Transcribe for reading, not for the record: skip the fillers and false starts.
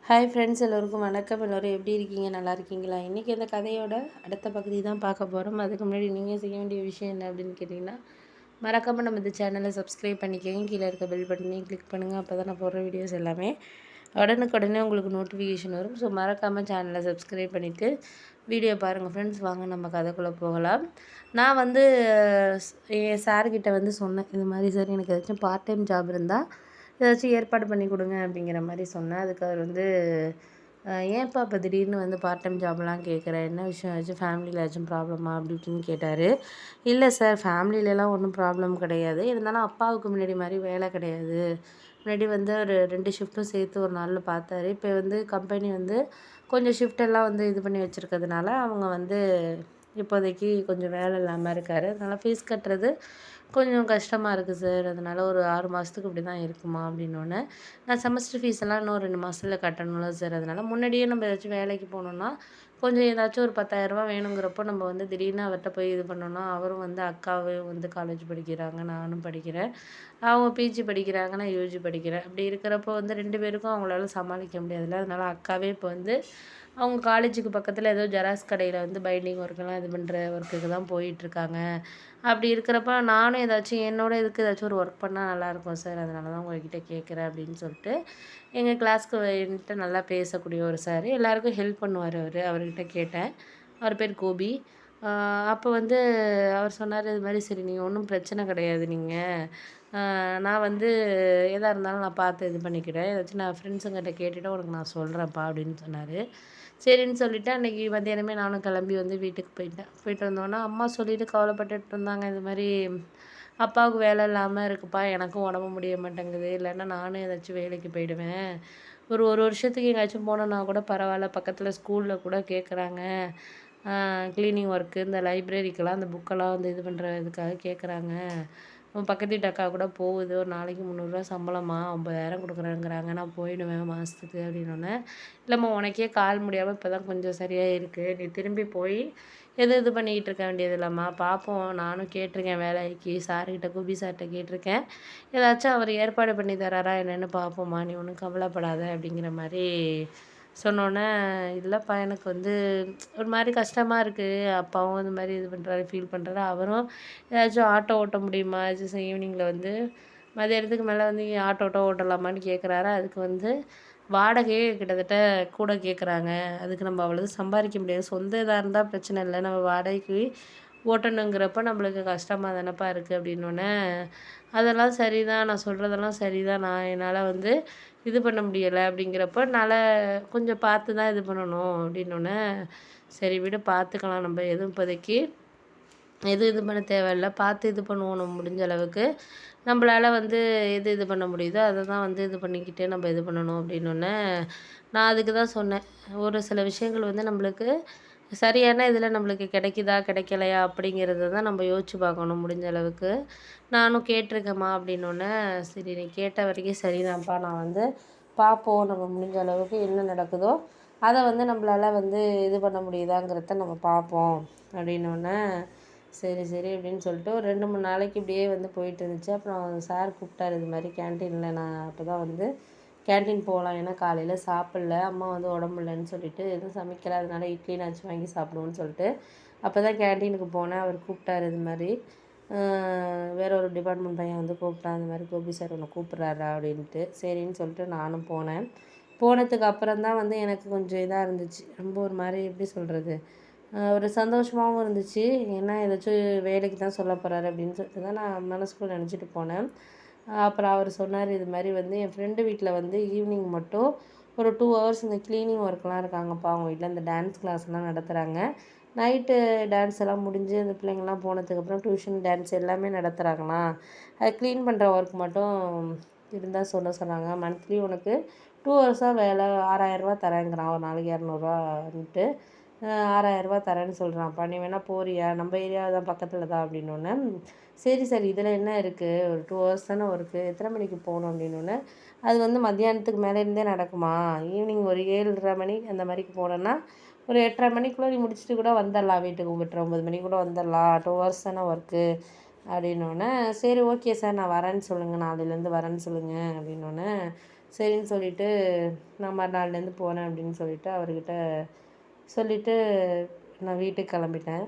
Hi friends, எல்லோருக்கும் வணக்கம். எல்லோரும் எப்படி இருக்கீங்க? நல்லா இருக்கீங்களா? இன்றைக்கி அந்த கதையோட அடுத்த பகுதி தான் பார்க்க போகிறோம். அதுக்கு முன்னாடி நீங்கள் செய்ய வேண்டிய விஷயம் என்ன அப்படின்னு கேட்டிங்கன்னா, மறக்காமல் நம்ம இந்த சேனலை சப்ஸ்கிரைப் பண்ணிக்கோங்க. கீழே இருக்க பெல் பட்டனையும் கிளிக் பண்ணுங்கள். அப்போ தான் நான் போடுற வீடியோஸ் எல்லாமே உடனுக்குடனே உங்களுக்கு நோட்டிஃபிகேஷன் வரும். ஸோ மறக்காமல் சேனலை சப்ஸ்கிரைப் பண்ணிவிட்டு வீடியோ பாருங்கள் ஃப்ரெண்ட்ஸ். வாங்க நம்ம கதைக்குள்ளே போகலாம். நான் வந்து என் சார்கிட்ட வந்து சொன்னேன், இது மாதிரி சார் எனக்கு ஏதாச்சும் பார்ட் டைம் ஜாப் இருந்தால் ஏதாச்சும் ஏற்பாடு பண்ணி கொடுங்க அப்படிங்கிற மாதிரி சொன்னேன். அதுக்கு அவர் வந்து ஏன்ப்பா இப்போ திடீர்னு வந்து பார்ட் டைம் ஜாப்லாம் கேட்குற, என்ன விஷயம் ஆச்சு, ஃபேமிலியில் ஏதாச்சும் ப்ராப்ளமா அப்படி இப்படின்னு கேட்டார். இல்லை சார், ஃபேமிலியிலலாம் ஒன்றும் ப்ராப்ளம் கிடையாது. இருந்தாலும் அப்பாவுக்கு முன்னாடி மாதிரி வேலை கிடையாது. முன்னாடி வந்து ஒரு 2 ஷிஃப்ட்டும் சேர்த்து ஒரு நாளில் பார்த்தாரு. இப்போ வந்து கம்பெனி வந்து கொஞ்சம் ஷிஃப்டெல்லாம் வந்து இது பண்ணி வச்சுருக்கிறதுனால அவங்க வந்து இப்போதைக்கு கொஞ்சம் வேலை இல்லாமல் இருக்கார். அதனால் ஃபீஸ் கட்டுறது கொஞ்சம் கஷ்டமாக இருக்குது சார். அதனால் ஒரு 6 மாதத்துக்கு இப்படி தான் இருக்குமா அப்படின்னோடனே, நான் செமஸ்டர் ஃபீஸ் எல்லாம் இன்னும் 2 மாதத்துல கட்டணும்ல சார். அதனால் முன்னாடியே நம்ம ஏதாச்சும் வேலைக்கு போனோம்னா கொஞ்சம் ஏதாச்சும் ஒரு 10,000 வேணுங்கிறப்போ நம்ம வந்து திடீர்னு அவர்கிட்ட போய் இது பண்ணோம்னா, அவரும் வந்து அக்காவும் வந்து காலேஜ் படிக்கிறாங்க, நானும் படிக்கிறேன். அவங்க பிஜி படிக்கிறாங்க, நான் யூஜி படிக்கிறேன். அப்படி இருக்கிறப்போ வந்து 2 பேருக்கும் அவங்களால சமாளிக்க முடியாதுல்ல. அதனால் அக்காவே இப்போ வந்து அவங்க காலேஜுக்கு பக்கத்தில் ஏதோ ஜெராக்ஸ் கடையில் வந்து பைண்டிங் ஒர்க்கெல்லாம் இது பண்ணுற ஒர்க்குக்கு தான் போயிட்டுருக்காங்க. அப்படி இருக்கிறப்ப நானும் ஏதாச்சும் என்னோட இதுக்கு ஏதாச்சும் ஒரு ஒர்க் பண்ணால் நல்லாயிருக்கும் சார். அதனால தான் உங்கள்கிட்ட கேட்குறேன் அப்படின்னு சொல்லிட்டு, எங்கள் கிளாஸ்க்கு என்கிட்ட நல்லா பேசக்கூடிய ஒரு சார். எல்லாருக்கும் ஹெல்ப் பண்ணுவார் அவர். அவர்கிட்ட கேட்டேன். அவர் பேர் கோபி. அப்போ வந்து அவர் சொன்னார், இது மாதிரி சரி நீங்கள் ஒன்றும் பிரச்சனை கிடையாது. நான் வந்து எதாக இருந்தாலும் நான் பார்த்து இது பண்ணிக்கிறேன். ஏதாச்சும் நான் ஃப்ரெண்ட்ஸுங்கிட்ட கேட்டுவிட்டு உனக்கு நான் சொல்கிறேன்ப்பா அப்படின்னு சொன்னார். சரின்னு சொல்லிவிட்டு அன்றைக்கி மத்தியானமே நானும் கிளம்பி வந்து வீட்டுக்கு போயிட்டேன். போயிட்டு வந்தோன்னே அம்மா சொல்லிவிட்டு கவலைப்பட்டுட்டு இருந்தாங்க. இது மாதிரி அப்பாவுக்கு வேலை இல்லாமல் இருக்குப்பா, எனக்கும் உடம்பு முடிய மாட்டேங்குது. இல்லைன்னா நானும் ஏதாச்சும் வேலைக்கு போயிடுவேன். ஒரு வருஷத்துக்கு எங்கேயாச்சும் போனோன்னா கூட பரவாயில்ல. பக்கத்தில் ஸ்கூலில் கூட கேட்குறாங்க. க்ளீனிங் ஒர்க்கு, இந்த லைப்ரரிக்கெல்லாம் அந்த புக்கெல்லாம் வந்து இது பண்ணுறதுக்காக கேட்குறாங்க. பக்கத்து வீட்டு அக்கா கூட போகுது. ஒரு நாளைக்கு 300 சம்பளமா, 9,000 கொடுக்குறேங்கிறாங்க. நான் போயிடுவேன் மாதத்துக்கு அப்படின்னோடனே, இல்லைம்மா உனக்கே கால் முடியாமல் இப்போ தான் கொஞ்சம் சரியாக இருக்குது. நீ திரும்பி போய் இது பண்ணிக்கிட்டு இருக்க வேண்டியது இல்லைம்மா. பார்ப்போம். நானும் கேட்டிருக்கேன் வேலைக்கு சார்கிட்ட, கோபி சார்கிட்ட கேட்டிருக்கேன். ஏதாச்சும் அவர் ஏற்பாடு பண்ணி தராரா என்னென்னு பார்ப்போம்மா. நீ ஒன்றும் கவலைப்படாத அப்படிங்கிற மாதிரி சொன்னோன்னே, இல்லைப்பா எனக்கு வந்து ஒரு மாதிரி கஷ்டமாக இருக்குது. அப்பாவும் இந்த மாதிரி இது பண்ணுறாரு, ஃபீல் பண்ணுறாரு. அவரும் ஏதாச்சும் ஆட்டோ ஓட்ட முடியுமா? ஏதாச்சும் ஈவினிங்கில் வந்து மதியானத்துக்கு மேலே வந்து ஆட்டோ ஓட்டலாமான்னு கேட்குறாரு. அதுக்கு வந்து வாடகையே கிட்டத்தட்ட கூட கேட்குறாங்க. அதுக்கு நம்ம அவ்வளவு சம்பாதிக்க முடியாது. சொந்த இதாக இருந்தால் பிரச்சனை இல்லை. நம்ம வாடகைக்கு ஓட்டணுங்கிறப்ப நம்மளுக்கு கஷ்டமாக தானப்பா இருக்குது அப்படின்னோடனே, அதெல்லாம் சரிதான், நான் சொல்கிறதெல்லாம் சரிதான். என்னால் வந்து இது பண்ண முடியலை அப்படிங்கிறப்ப, என்னால் கொஞ்சம் பார்த்து தான் இது பண்ணணும் அப்படின்னோடனே, சரி விடு பார்த்துக்கலாம். நம்ம எதுவும் இப்போதைக்கு இது பண்ண தேவையில்ல. பார்த்து இது பண்ணுவோம் நம்ம முடிஞ்ச அளவுக்கு. நம்மளால வந்து இது பண்ண முடியுதோ அதை தான் வந்து இது பண்ணிக்கிட்டு நம்ம இது பண்ணணும் அப்படின்னோடனே, நான் அதுக்கு தான் சொன்னேன். ஒரு சில விஷயங்கள் வந்து நம்மளுக்கு சரியான இதில் நம்மளுக்கு கிடைக்குதா கிடைக்கலையா அப்படிங்கிறத தான் நம்ம யோசிச்சு பார்க்கணும் முடிஞ்ச அளவுக்கு. நானும் கேட்டிருக்கேம்மா அப்படின்னோடனே, சரி நீ கேட்ட வரைக்கும் சரிதான்ப்பா. நான் வந்து பார்ப்போம், நம்ம முடிஞ்ச அளவுக்கு என்ன நடக்குதோ அதை வந்து நம்மளால வந்து இது பண்ண முடியுதாங்கிறத நம்ம பார்ப்போம் அப்படின்னோடனே, சரி சரி அப்படின்னு சொல்லிட்டு ஒரு 2, 3 நாளைக்கு இப்படியே வந்து போயிட்டு இருந்துச்சு. அப்புறம் சார் கூப்பிட்டாரு, இது மாதிரி கேன்டீனில். நான் அப்போ தான் வந்து கேன்டீன் போகலாம், ஏன்னா காலையில் சாப்பிடல, அம்மா வந்து உடம்பு இல்லைன்னு சொல்லிட்டு எதுவும் சமைக்கல, அதனால இட்லினாச்சும் வாங்கி சாப்பிடுவோன்னு சொல்லிட்டு அப்போ தான் கேன்டீனுக்கு போனேன். அவர் கூப்பிட்டாரு, இது மாதிரி வேற ஒரு டிபார்ட்மெண்ட் பையன் வந்து கூப்பிட்டான், இந்த மாதிரி கோபி சார் உன்னை கூப்பிட்றாரா அப்படின்ட்டு. சரின்னு சொல்லிட்டு நானும் போனேன். போனதுக்கு அப்புறம் தான் வந்து எனக்கு கொஞ்சம் இதாக இருந்துச்சு. ரொம்ப ஒரு மாதிரி எப்படி சொல்கிறது, ஒரு சந்தோஷமாகவும் இருந்துச்சு. ஏன்னா ஏதாச்சும் வேலைக்கு தான் சொல்ல போகிறாரு அப்படின்னு சொல்லிட்டு தான் நான் மனசுக்குள்ள நினச்சிட்டு போனேன். அப்புறம் அவர் சொன்னார், இது மாதிரி வந்து என் ஃப்ரெண்டு வீட்டில் வந்து ஈவினிங் மட்டும் ஒரு 2 ஹவர்ஸ் இந்த க்ளீனிங் ஒர்க்லாம் இருக்காங்கப்பா. அவங்க வீட்டில் இந்த டான்ஸ் கிளாஸ்லாம் நடத்துகிறாங்க. நைட்டு டான்ஸ் எல்லாம் முடிஞ்சு அந்த பிள்ளைங்கள்லாம் போனதுக்கப்புறம் டியூஷன், டான்ஸ் எல்லாமே நடத்துகிறாங்களாம். அது க்ளீன் பண்ணுற ஒர்க் மட்டும் இருந்தால் சொன்னாங்க. மந்த்லி உனக்கு 2 ஹவர்ஸாக வேலை, 6,000 தரேங்கிறான். ஒரு நாளைக்கு 200 6,000 தரேன்னு சொல்கிறான்ப்பா. நீ வேணால் போறியா? நம்ம ஏரியா தான், பக்கத்தில் தான் அப்படின்னோடனே, சரி சரி இதில் என்ன இருக்குது, ஒரு 2 ஹவர்ஸ் தானே ஒர்க்கு, எத்தனை மணிக்கு போகணும் அப்படின்னோடனே, அது வந்து மத்தியானத்துக்கு மேலேருந்தே நடக்குமா. ஈவினிங் ஒரு 7:30 மணி அந்த மாதிரிக்கு போனோன்னா ஒரு 8:30 மணிக்குள்ளே நீ முடிச்சுட்டு கூட வந்துடலாம் வீட்டுக்கு. 8:30 9 மணிக்கு கூட வந்துடலாம். 2 ஹவர்ஸ் தானே ஒர்க்கு அப்படின்னோடனே, சரி ஓகே சார் நான் வரேன்னு சொல்லுங்கள், நாளையிலேருந்து வரேன்னு சொல்லுங்கள் அப்படின்னோடனே, சரின்னு சொல்லிவிட்டு நான் மறுநாள்லேருந்து போகிறேன் அப்படின்னு சொல்லிவிட்டு அவர்கிட்ட சொல்லிவிட்டு நான் வீட்டுக்கு கிளம்பிட்டேன்.